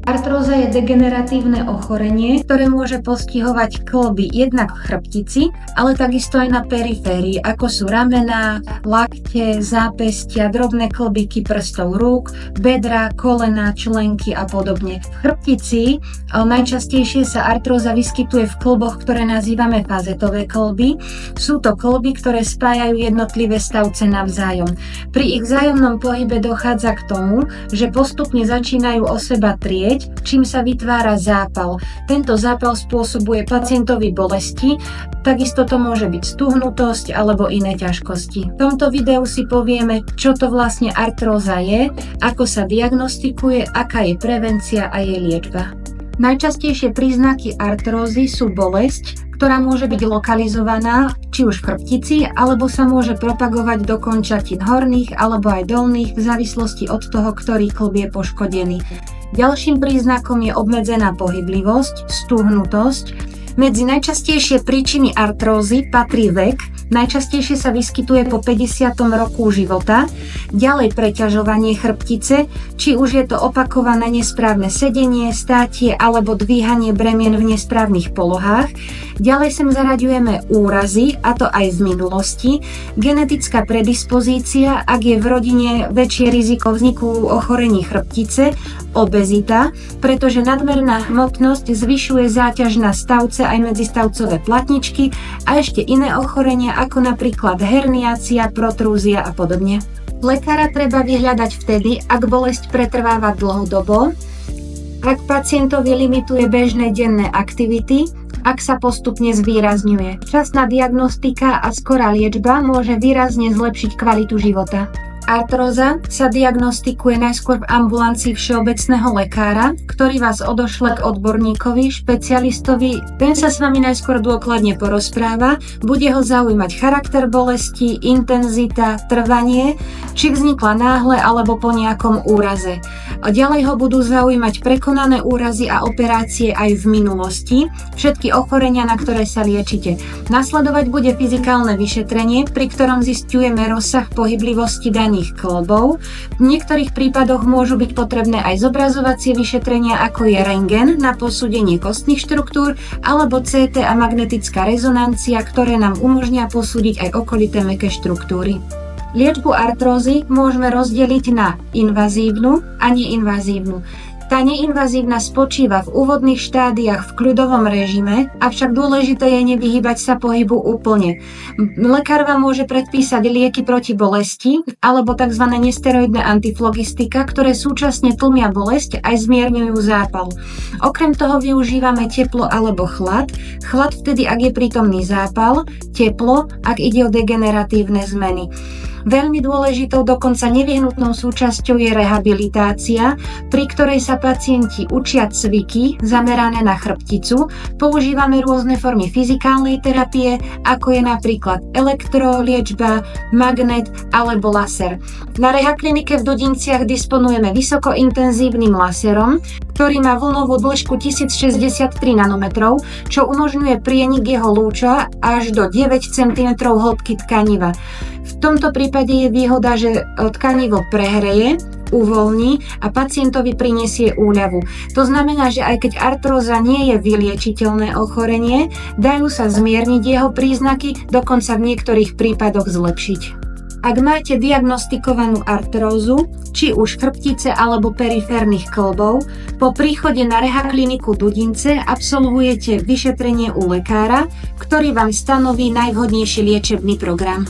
Artróza je degeneratívne ochorenie, ktoré môže postihovať kĺby jednak v chrbtici, ale takisto aj na periférii, ako sú ramená, lakte, zápestia, drobné kĺbiky prstov rúk, bedra, kolená, členky a podobne. V chrbtici najčastejšie sa artróza vyskytuje v kĺboch, ktoré nazývame fazetové kĺby. Sú to kĺby, ktoré spájajú jednotlivé stavce navzájom. Pri ich vzájomnom pohybe dochádza k tomu, že postupne začínajú o seba trieť, čím sa vytvára zápal. Tento zápal spôsobuje pacientovi bolesti, takisto to môže byť stuhnutosť alebo iné ťažkosti. V tomto videu si povieme, čo to vlastne artróza je, ako sa diagnostikuje, aká je prevencia a jej liečba. Najčastejšie príznaky artrózy sú bolesť, ktorá môže byť lokalizovaná či už v chrbtici, alebo sa môže propagovať do končatín horných alebo aj dolných v závislosti od toho, ktorý kĺb je poškodený. Ďalším príznakom je obmedzená pohyblivosť, stuhnutosť. Medzi najčastejšie príčiny artrózy patrí vek, najčastejšie sa vyskytuje po 50. roku života, ďalej preťažovanie chrbtice, či už je to opakované nesprávne sedenie, státie alebo dvíhanie bremien v nesprávnych polohách. Ďalej sem zaraďujeme úrazy, a to aj z minulosti, genetická predispozícia, ak je v rodine väčšie riziko vzniku ochorení chrbtice, obezita, pretože nadmerná hmotnosť zvyšuje záťaž na stavce aj medzistavcové platničky a ešte iné ochorenia ako napríklad herniácia, protrúzia a podobne. Lekára treba vyhľadať vtedy, ak bolesť pretrváva dlhodobo, ak pacientovi limituje bežné denné aktivity, ak sa postupne zvýrazňuje. Včasná diagnostika a skorá liečba môže výrazne zlepšiť kvalitu života. Artróza sa diagnostikuje najskôr v ambulancii všeobecného lekára, ktorý vás odošle k odborníkovi, špecialistovi. Ten sa s vami najskôr dôkladne porozpráva, bude ho zaujímať charakter bolesti, intenzita, trvanie, či vznikla náhle alebo po nejakom úraze. A ďalej ho budú zaujímať prekonané úrazy a operácie aj v minulosti, všetky ochorenia, na ktoré sa liečite. Nasledovať bude fyzikálne vyšetrenie, pri ktorom zisťujeme rozsah pohyblivosti daných kĺbov. V niektorých prípadoch môžu byť potrebné aj zobrazovacie vyšetrenia, ako je rentgen na posúdenie kostných štruktúr alebo CT a magnetická rezonancia, ktoré nám umožnia posúdiť aj okolité mäkké štruktúry. Liečbu artrózy môžeme rozdeliť na invazívnu a neinvazívnu. Tá neinvazívna spočíva v úvodných štádiách v kľudovom režime, avšak dôležité je nevyhýbať sa pohybu úplne. Lekár vám môže predpísať lieky proti bolesti alebo tzv. Nesteroidné antiflogistika, ktoré súčasne tlmia bolesť aj zmierňujú zápal. Okrem toho využívame teplo alebo chlad. Chlad vtedy, ak je prítomný zápal, teplo, ak ide o degeneratívne zmeny. Veľmi dôležitou, dokonca nevyhnutnou súčasťou je rehabilitácia, pri ktorej sa pacienti učia cviky zamerané na chrbticu. Používame rôzne formy fyzikálnej terapie, ako je napríklad elektroliečba, magnet alebo laser. Na Rehaklinike v Dudinciach disponujeme vysokointenzívnym laserom, ktorý má vlnovú dĺžku 1063 nanometrov, čo umožňuje prienik jeho lúča až do 9 cm hĺbky tkaniva. V tomto prípade je výhoda, že tkanivo prehreje, uvoľní a pacientovi prinesie úľavu. To znamená, že aj keď artróza nie je vyliečiteľné ochorenie, dajú sa zmierniť jeho príznaky, dokonca v niektorých prípadoch zlepšiť. Ak máte diagnostikovanú artrózu, či už chrbtice alebo periférnych kĺbov, po príchode na Rehakliniku Dudince absolvujete vyšetrenie u lekára, ktorý vám stanoví najvhodnejší liečebný program.